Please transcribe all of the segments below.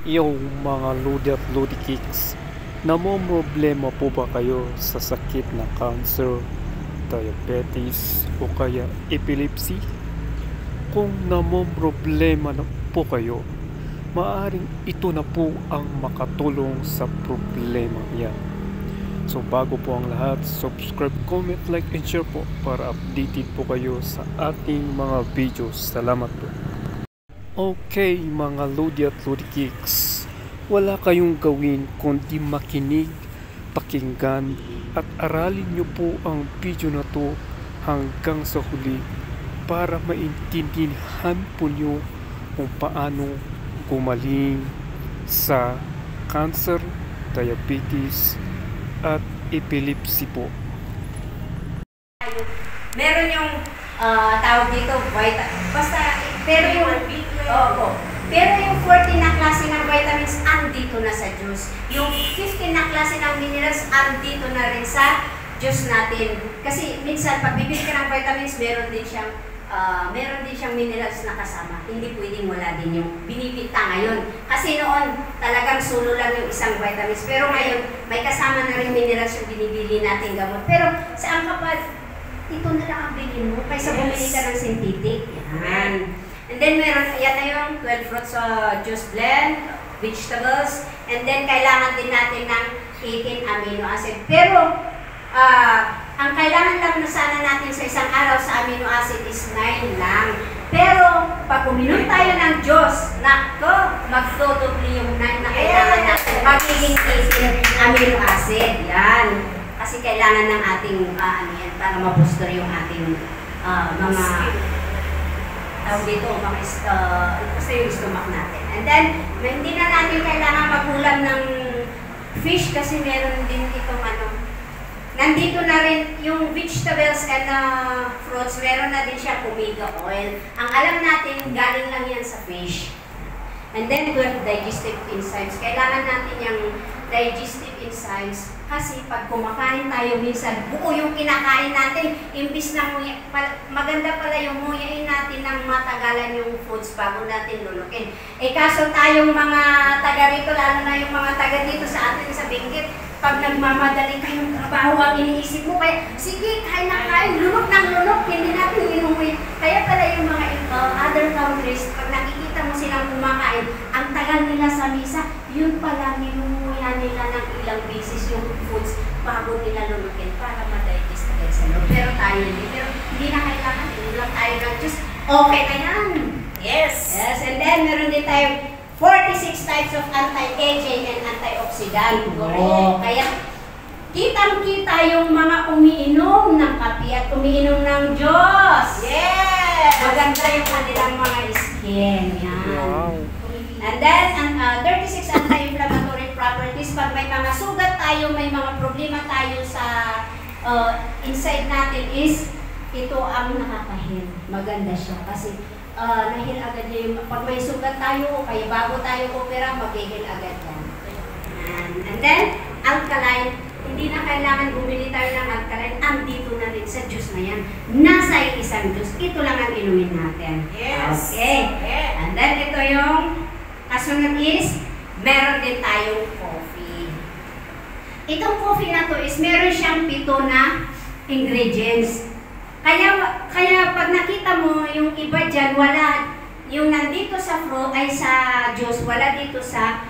Yung mga Lodi at Lodi Kicks, namomroblema po ba kayo sa sakit na cancer, diabetes o kaya epilepsy? Kung namomroblema na po kayo, maaring ito na po ang makatulong sa problema yan. So bago po ang lahat, subscribe, comment, like, and share po para updated po kayo sa ating mga videos. Salamat po. Okay mga Lodi at Lodi Kicks, wala kayong gawin kundi makinig, pakinggan at aralin nyo po ang video na to hanggang sa huli para maintindihan po nyo kung paano gumaling sa cancer, diabetes at epilepsy po. Meron yung tawag dito, basta, pero yung 14 na klase ng vitamins andito na sa juice. Yung 15 na klase ng minerals andito na rin sa juice natin. Kasi minsan pag bibili ka ng vitamins, meron din siyang minerals na kasama. Hindi pwedeng wala din yung binibita ngayon. Kasi noon talagang solo lang yung isang vitamins. Pero ngayon may kasama na rin minerals yung binibili natin gamot. Pero saan ka pa? Ito na lang ang bilhin mo kaysa bumili ka ng synthetic. Yan. And then meron, yan na yung 12 fruits juice blend, vegetables, and then kailangan din natin ng 18 amino acid. Pero, ang kailangan lang na sana natin sa isang araw sa amino acid is 9 lang. Pero, pag uminom tayo ng Diyos, nako, magdodobli yung 9 na kailangan natin. Magiging 18 amino acid. Yan. Kasi kailangan ng ating, para ma-booster yung ating mga tawag dito, basta yung stomach natin. And then, hindi na natin kailangan maghulam ng fish kasi meron din itong nandito na rin yung vegetables and fruits, meron na din siya omega oil. Ang alam natin, galing lang yan sa fish. And then, 12 digestive enzymes. Kailangan natin yung digestive enzymes kasi pag kumakain tayo, minsan buo yung kinakain natin, imbis na maganda pala yung nguyain natin ng matagalan yung foods bago natin lulukin. Kaso tayong mga taga rito, lalo na yung mga taga dito sa atin sa Benguet, pag nagmamadali kayong trabaho, ang iniisip mo, kaya sige, kain na kain, lunok ng lunok, hindi natin inuwi. Kaya pala yung mga other countries, pag nakikita mo silang kumakain, ang tagal nila sa misa, yun pala ninunguya nila ng ilang beses yung foods bago nila lulukin para ma-digest agad sa loob. Pero tayo hindi. Pero hindi na kailangan. Inulang tayo ng juice. Okay na yan. Yes. Yes. And then, meron din tayo 46 types of anti-aging and antioxidant. Oh. Kaya, kitang-kita yung mga umiinom ng kape at umiinom ng Diyos. Yes. Maganda yung kanilang mga skin. Yan. Wow. And then, 36 anti-inflammatory properties. Pag may mga sugat tayo, may mga problema tayo sa inside natin is, ito ang nakakahil. Maganda siya kasi nahil agad niya yung, pag may sugat tayo, kaya bago tayo opera, maghihil agad yan. And then, alkaline. Hindi na kailangan bumili tayo ng alkaline. Andito na rin sa juice na yan. Nasa isang juice. Ito lang ang inumin natin. Yes. Okay. And then, ito yung kasunod is, meron din tayong coffee. Itong coffee na to is, meron siyang 7 na ingredients. Kaya pag nakita mo, yung iba dyan, wala, yung nandito sa fruit, ay sa juice, wala dito sa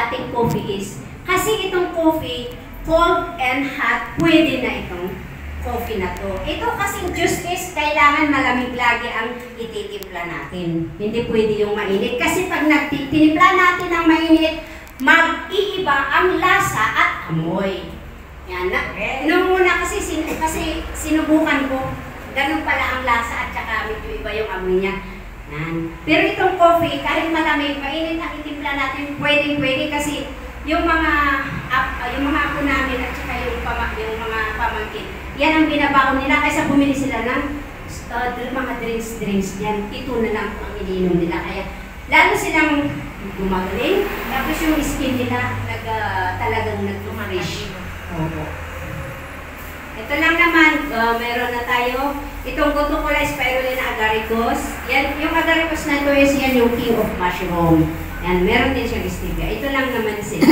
ating coffee is. Kasi itong coffee, cold and hot, pwede na itong coffee na to. Ito kasing juice is, kailangan malamig lagi ang ititimpla natin. Hindi pwede yung mainit. Kasi pag tinipla natin ng mainit, mag-iiba ang lasa at amoy. Yan na. Nung muna kasi sinubukan ko, ganun pala ang lasa at saka medyo iba yung amoy niya. Yan. Pero itong coffee, kahit malamig, mainit ang itimpla natin, pwede kasi yung mga apo namin at saka yung mga pamangkin, yan ang binabaon nila kaysa bumili sila ng mga drinks yan. Ito na lang ang iniinom nila. Kaya lalo silang gumagaling, tapos yung skin nila talagang nag-refresh. Ito lang naman, meron na tayo. Itong Gutucola spirulina agaricus. Yan, yung agaricus na ito is yan yung king of mushroom. Yan, meron din siyang stevia. Ito lang naman sila.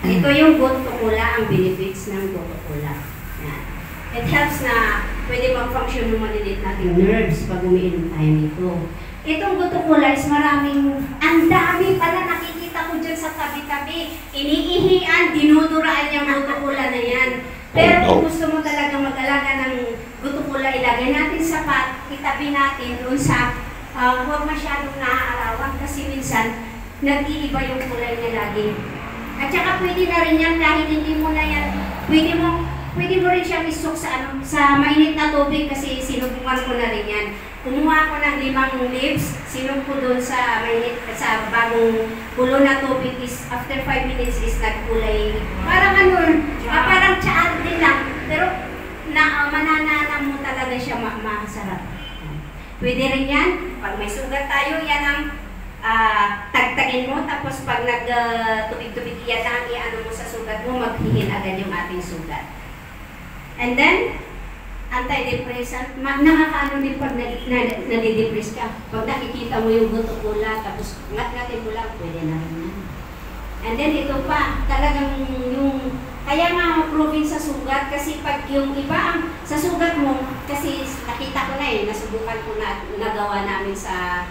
Ito yung goto cola, ang benefits ng goto cola. Yan. It helps na pwede mag-function ng maliliit nating nerves pag umiinom tayo nito. Itong goto cola is maraming, ang dami pala nakikita ko dyan sa tabi-tabi. Iniihian, dinuduraan yung goto cola na yan. Pero kung gusto mo talaga mag-alaga ng goto cola, ilagay natin sa pot, itabi natin doon sa huwag masyadong naaarawan kasi minsan nag-iiba yung kulay niya lagi. At saka pwede na rin yan kahit hindi mo na yan, pwede mo rin siyang isok sa mainit na tubig kasi sinubukan ko na rin yan. Kumuha ko ng 5 leaves, sinub ko doon sa mainit, sa bagong kulo na tubig is after 5 minutes is nagkulay. Parang parang tsaa din lang, pero mananana mo talaga siya masarap. Pwede rin yan, pag may sugat tayo, yan ang tagtagin mo, tapos pag nag-tubig-tubig yan ang i-ano mo sa sugat mo, maghihin agad yung ating sugat. And then, antidepressant, nakakaano din pag nadidepress ka. Pag nakikita mo yung goto cola, tapos ngat-ngatin mo lang, pwede na rin yan. And then ito pa, talagang yung, kaya nga proven sa sugat, kasi pag yung iba sa sugat mo, kasi nakita ko na nasubukan ko na, nagawa namin sa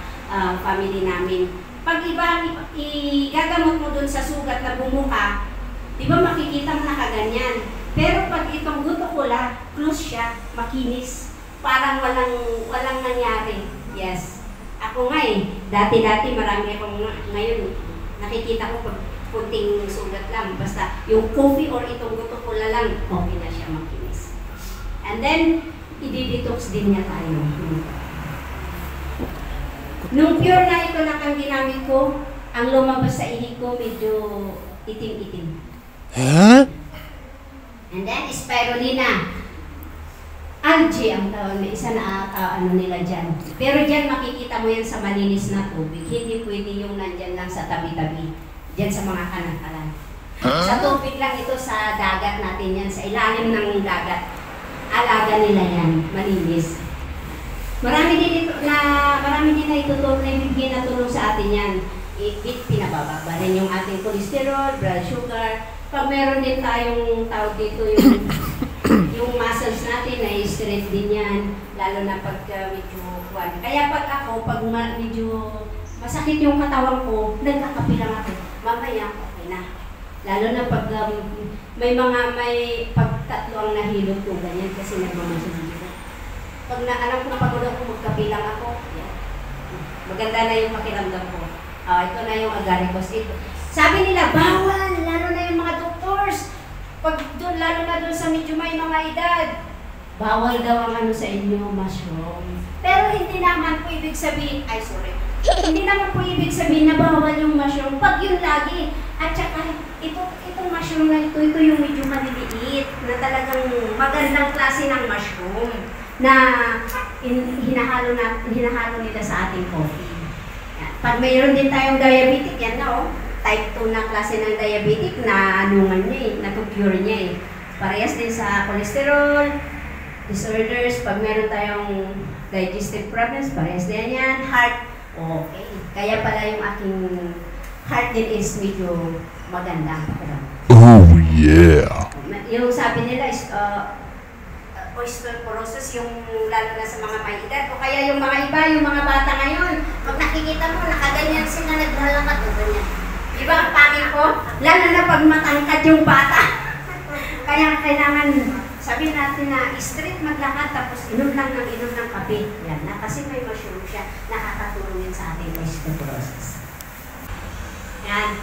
family namin. Pag iba, igagamot mo dun sa sugat na bumuka, di ba makikita mo nakaganyan. Pero pag itong goto cola, close siya, makinis. Parang walang nangyari. Yes. Ako nga dati-dati marami akong ngayon, nakikita ko pag kunting sugat lang. Basta yung coffee or itong goto cola lang, okay na siya makinis. And then, i-detox din niya tayo. Nung pure na ito lang ang ginamit ko, ang lumabas sa ihi ko medyo itim-itim. Huh? And then, spirulina. Algae ang tawag na isa na ano nila dyan. Pero dyan makikita mo yan sa malinis na tubig. Hindi pwede yung nandyan lang sa tabi-tabi. Dyan sa mga kanal-kanal. Sa tubig lang ito, sa dagat natin yan. Sa ilalim ng dagat. Alaga nila yan. Malinis. Marami din na itutulong na ibigay na tulong sa atin yan. Pinabababa rin yung ating cholesterol, blood sugar. Pag meron din tayong tawag dito yung muscles natin na straight din yan. Lalo na pag medyo kuwan. Kaya pag medyo masakit yung katawan ko, nagkakape lang ako. Mamaya, okay na. Lalo na pag may pagtatlo ang nahilot ko, ganyan kasi nagmamasunod. Pag alam kong pagod ako, magkapilang ako. Yan. Maganda na yung pakiramdam ko. Ito na yung agaricus dito. Sabi nila, bawal! Lalo na yung mga doctors. Pag doon, lalo na doon sa medyo may mga edad, bawal daw ang sa inyo, mushroom. Pero hindi naman po ibig sabihin, hindi naman po ibig sabihin na bawal yung mushroom. Pag yun lagi, at saka itong mushroom na ito yung medyo maliliit, na talagang magandang klase ng mushroom na hinahalo nila sa ating coffee. Yan. Pag mayroon din tayong diabetic, yan na type 2 na klase ng diabetic na anungan niya na-cure niya Parehas din sa cholesterol, disorders, pag meron tayong digestive problems, parehas din yan. Heart, okay. Kaya pala yung aking heart din is medyo maganda. Oh yeah! Yung sabi nila is osteoporosis, yung lalo na sa mga may edad, o kaya yung mga iba, yung mga bata ngayon, pag nakikita mo, nakaganyan sila, naglalakad o ganyan. Diba ang pangil ko? Lalo na pag matangkad yung bata. Kaya kailangan, sabihin natin na straight maglakad, tapos inom ng kape. Yan na, kasi may mushroom siya, nakakatulong yun sa ating osteoporosis. Yan.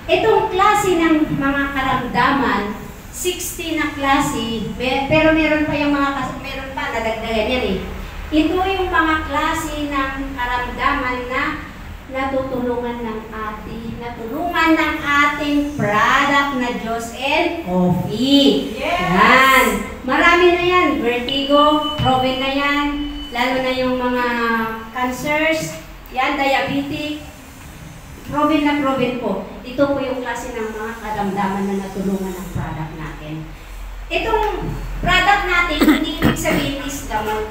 Itong klase ng mga karamdaman, 60 na klase, pero meron pa nadagdagan yan Ito yung mga klase ng karamdaman na natulungan ng ating product na Diyos and Coffee. Yes! Yan. Marami na yan. Vertigo, proven na yan. Lalo na yung mga cancers, yan, diabetic. Proven po. Ito po yung klase ng mga karamdaman na natulungan ng product natin. Itong product natin, hindi ibig sabihin is gamot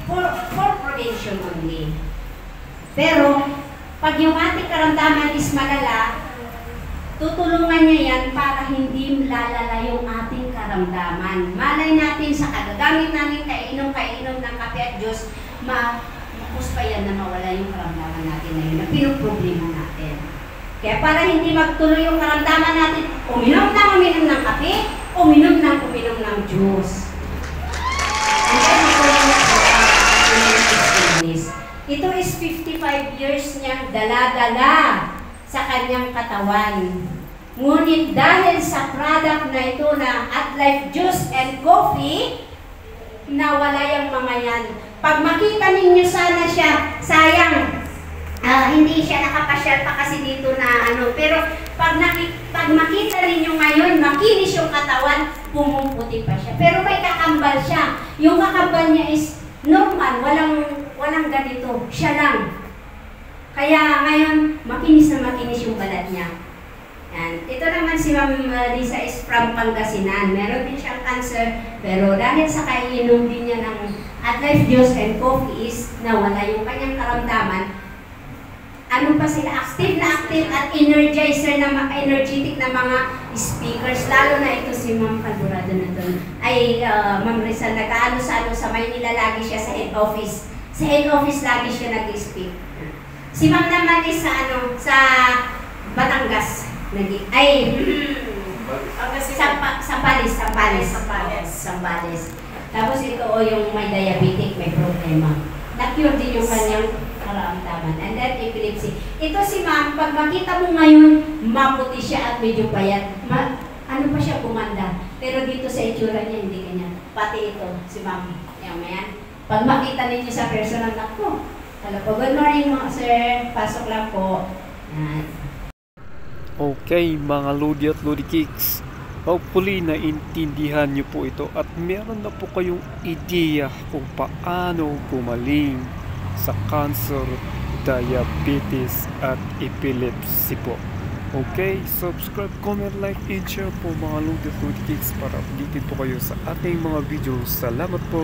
for prevention only. Pero, Pag yung ating karamdaman is malala, tutulungan niya yan para hindi lalala yung ating karamdaman. Malay natin sa kagagamit natin kainom ng kape at Diyos, makus pa yan na mawala yung karamdaman natin na yun, na pinuproblema natin. Kaya para hindi magtuloy yung karamdaman natin, uminom ng kape, uminom ng juice. And then, ito is 55 years niyang dala-dala sa kanyang katawan. Ngunit dahil sa product na ito na AdLife Juice and Coffee, nawala yung mga yan. Pag makita ninyo sana siya, sayang, hindi siya nakapasyal pa kasi dito na pero pag makita ninyo ngayon, makinis yung katawan, pumuputi pa siya. Pero may kakambal siya. Yung kakambal niya is normal, walang ganito, siya lang. Kaya ngayon, makinis na makinis yung balat niya. Yan. Ito naman si Ma'am Lisa is from Pangasinan. Meron din siyang cancer, pero dahil sa kainom din niya ng AdLife Juice and Coffee is nawala yung kanyang karamdaman. Ano pa sila? Active at energizer na energetic na mga speakers. Lalo na ito si Ma'am Pandurado na doon. Ay, Ma'am Rizal, nag-ano sa Maynila lagi siya sa head office. Sa head office lagi siya nag-speak. Si Ma'am naman is sa Batangas. Sambales. Tapos ito yung may diabetic, may problema. Na-cure din yung kanyang karamdaman. And then epilepsy. Ito si Ma'am, pag makita mo ngayon, maputi siya at medyo payat. Ano pa siya, gumanda. Pero dito sa itsura niya, hindi ganyan. Pati ito, si Ma'am. Yan. Pag makita ninyo sa personal na ko, hello po, good morning mga sir. Pasok lang po. Yan. Okay, mga Lodi at Lodi Kicks. Hopefully, naintindihan niyo po ito at meron na po kayong ideya kung paano gumaling sa cancer, diabetes at epilepsy po. Okay, subscribe, comment, like, and share po mga Lodi at Lodi Kicks para updated po kayo sa ating mga videos. Salamat po!